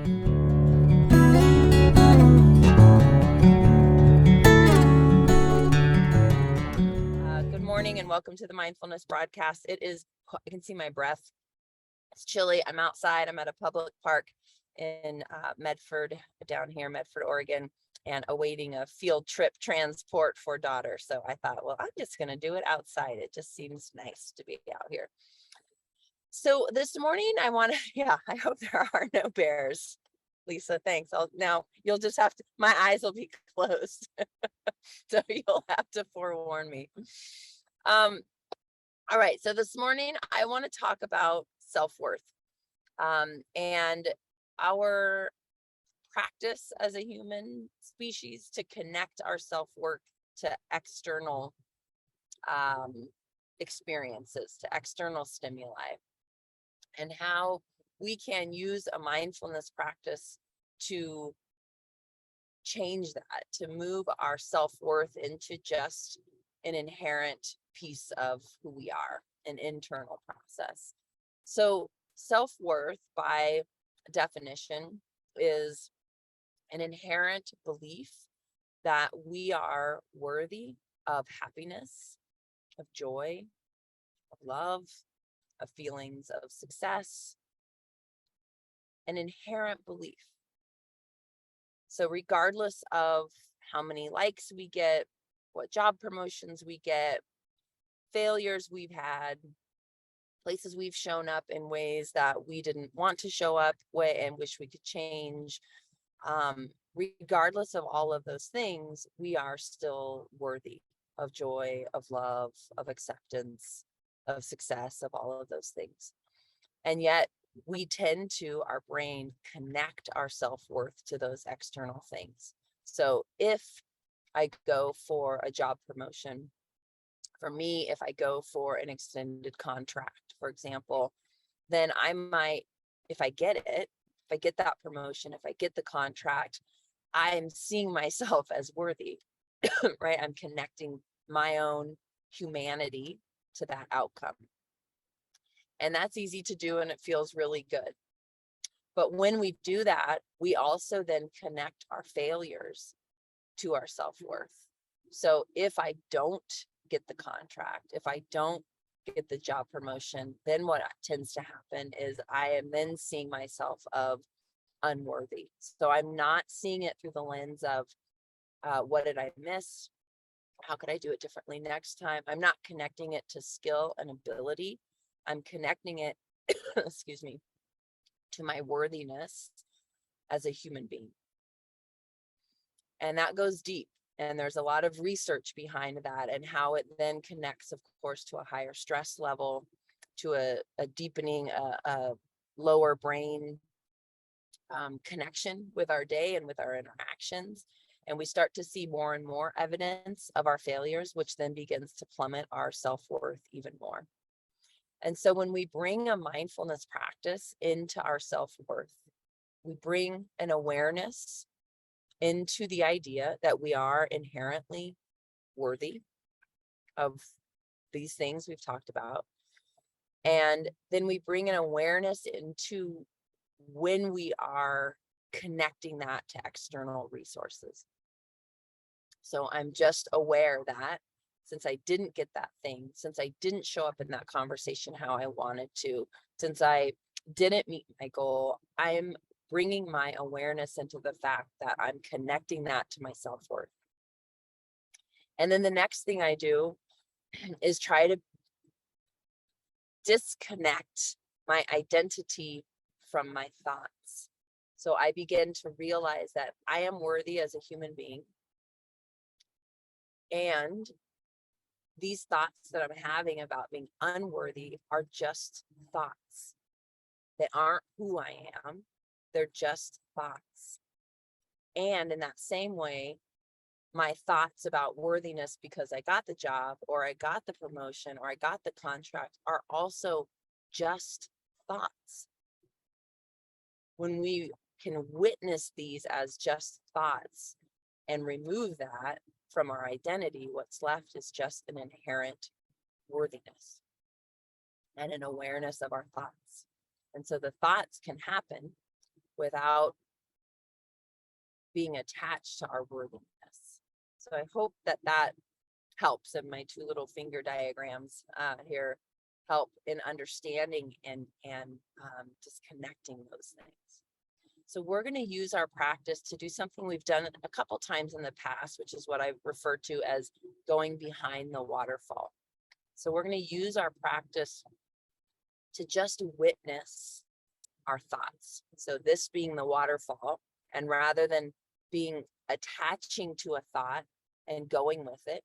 Good morning and welcome to the Mindfulness Broadcast. I can see my breath. It's chilly. I'm outside. I'm at a public park in Medford, Oregon, and awaiting a field trip transport for daughter. So I thought, well, I'm just going to do it outside. It just seems nice to be out here. So this morning I hope there are no bears. Lisa, thanks. Now you'll just have to, my eyes will be closed. So you'll have to forewarn me. All right. So this morning I want to talk about self-worth and our practice as a human species to connect our self-worth to external experiences, to external stimuli, and how we can use a mindfulness practice to change that, to move our self-worth into just an inherent piece of who we are, an internal process. So self-worth, by definition, is an inherent belief that we are worthy of happiness, of joy, of love, of feelings of success, an inherent belief. So regardless of how many likes we get, what job promotions we get, failures we've had, places we've shown up in ways that we didn't want to show up and wish we could change, regardless of all of those things, we are still worthy of joy, of love, of acceptance, of success, of all of those things. And yet we tend to, our brain, connect our self-worth to those external things. So if I go for a job promotion, for me, if I go for an extended contract, for example, then I might, if I get that promotion, if I get the contract, I'm seeing myself as worthy, right? I'm connecting my own humanity to that outcome. And that's easy to do, and it feels really good. But when we do that, we also then connect our failures to our self-worth. So if I don't get the contract, if I don't get the job promotion, then what tends to happen is I am then seeing myself of unworthy. So I'm not seeing it through the lens of what did I miss? How could I do it differently next time? I'm not connecting it to skill and ability. I'm connecting it, excuse me, to my worthiness as a human being. And that goes deep. And there's a lot of research behind that and how it then connects, of course, to a higher stress level, to a deepening, a lower brain connection with our day and with our interactions. And we start to see more and more evidence of our failures, which then begins to plummet our self-worth even more. And so when we bring a mindfulness practice into our self-worth, we bring an awareness into the idea that we are inherently worthy of these things we've talked about. And then we bring an awareness into when we are connecting that to external resources. So I'm just aware that since I didn't get that thing, since I didn't show up in that conversation how I wanted to, since I didn't meet my goal, I'm bringing my awareness into the fact that I'm connecting that to my self-worth. And then the next thing I do is try to disconnect my identity from my thoughts. So I begin to realize that I am worthy as a human being. And these thoughts that I'm having about being unworthy are just thoughts. They aren't who I am. They're just thoughts. And in that same way, my thoughts about worthiness because I got the job or I got the promotion or I got the contract are also just thoughts. When we can witness these as just thoughts and remove that from our identity, what's left is just an inherent worthiness and an awareness of our thoughts. And so the thoughts can happen without being attached to our worthiness. So I hope that that helps, and my two little finger diagrams here help in understanding and just connecting those things. So we're going to use our practice to do something we've done a couple times in the past, which is what I refer to as going behind the waterfall. So we're going to use our practice to just witness our thoughts. So this being the waterfall, and rather than attaching to a thought and going with it,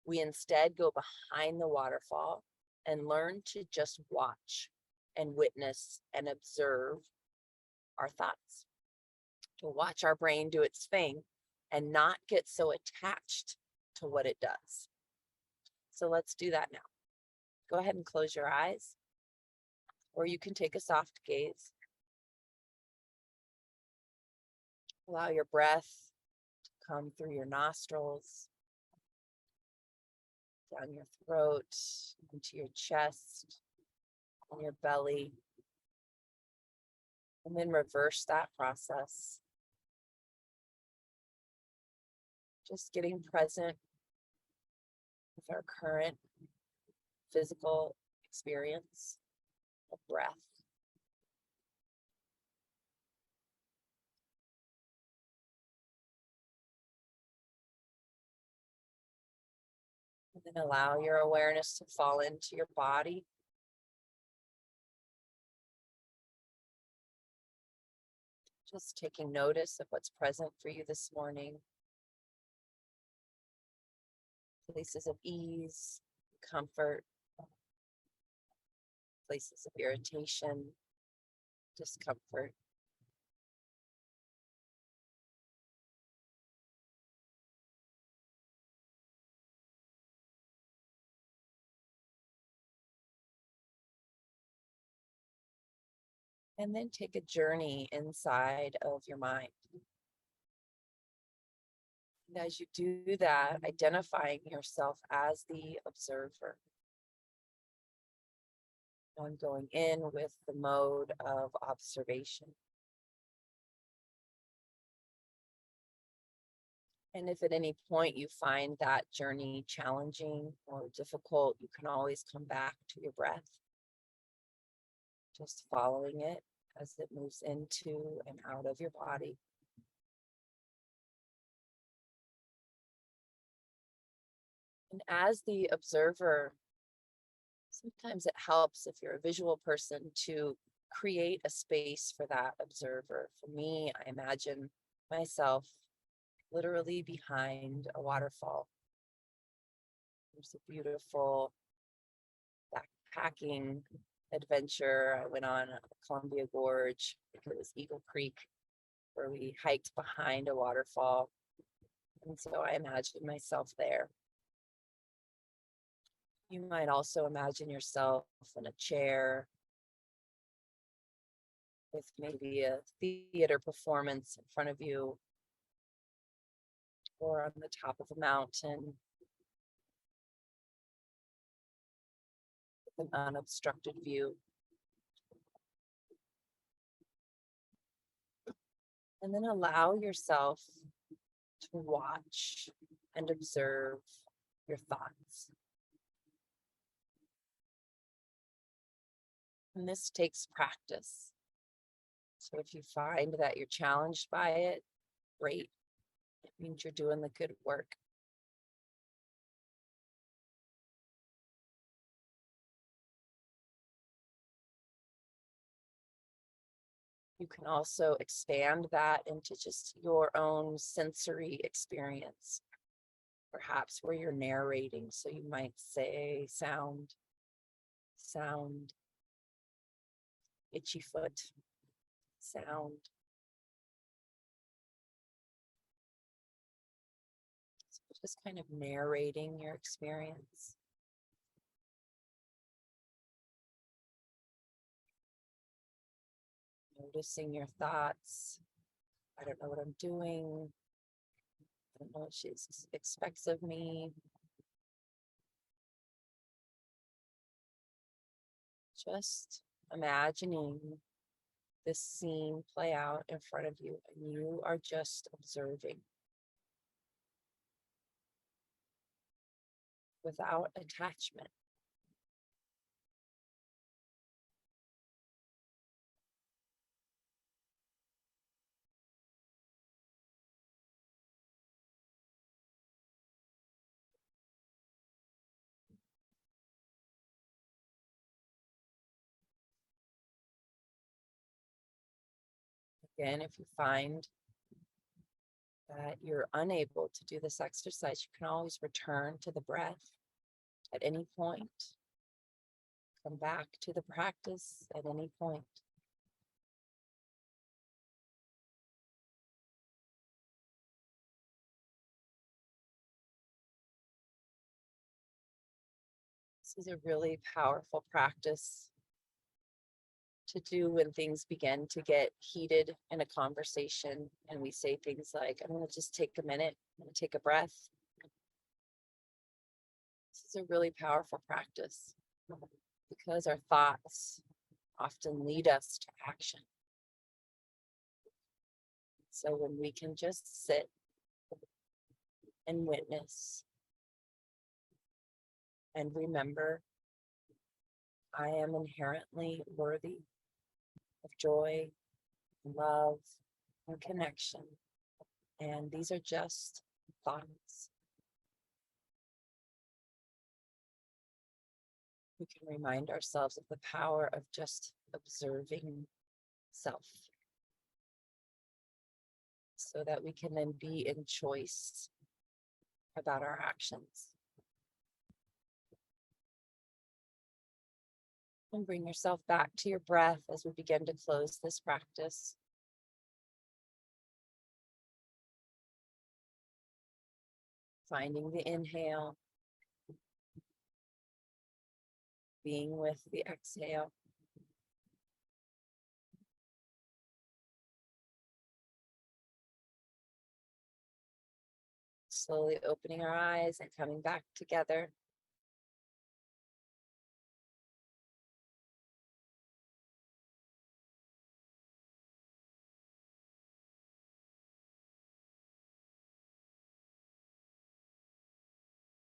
we instead go behind the waterfall and learn to just watch and witness and observe our thoughts, to watch our brain do its thing and not get so attached to what it does. So let's do that now. Go ahead and close your eyes, or you can take a soft gaze. Allow your breath to come through your nostrils, down your throat, into your chest, and your belly. And then reverse that process. Just getting present with our current physical experience of breath. And then allow your awareness to fall into your body. Just taking notice of what's present for you this morning. Places of ease, comfort, places of irritation, discomfort. And then take a journey inside of your mind. And as you do that, identifying yourself as the observer. And going in with the mode of observation. And if at any point you find that journey challenging or difficult, you can always come back to your breath. Just following it as it moves into and out of your body. And as the observer, sometimes it helps if you're a visual person to create a space for that observer. For me, I imagine myself literally behind a waterfall. There's a beautiful backpacking adventure I went on Columbia Gorge. I think it was Eagle Creek, where we hiked behind a waterfall. And so I imagined myself there. You might also imagine yourself in a chair with maybe a theater performance in front of you, or on the top of a mountain with an unobstructed view. And then allow yourself to watch and observe your thoughts. And this takes practice. So if you find that you're challenged by it, great. It means you're doing the good work. You can also expand that into just your own sensory experience, perhaps where you're narrating. So you might say sound, sound, itchy foot, sound. So just kind of narrating your experience. Noticing your thoughts. I don't know what I'm doing. I don't know what she expects of me. Just imagining this scene play out in front of you, and you are just observing without attachment. Again, if you find that you're unable to do this exercise, you can always return to the breath at any point. Come back to the practice at any point. This is a really powerful practice to do when things begin to get heated in a conversation and we say things like, I'm going to just take a minute, I'm going to take a breath. This is a really powerful practice because our thoughts often lead us to action. So when we can just sit and witness and remember, I am inherently worthy of joy, love, and connection. And these are just thoughts. We can remind ourselves of the power of just observing self so that we can then be in choice about our actions. And bring yourself back to your breath as we begin to close this practice. Finding the inhale, being with the exhale. Slowly opening our eyes and coming back together.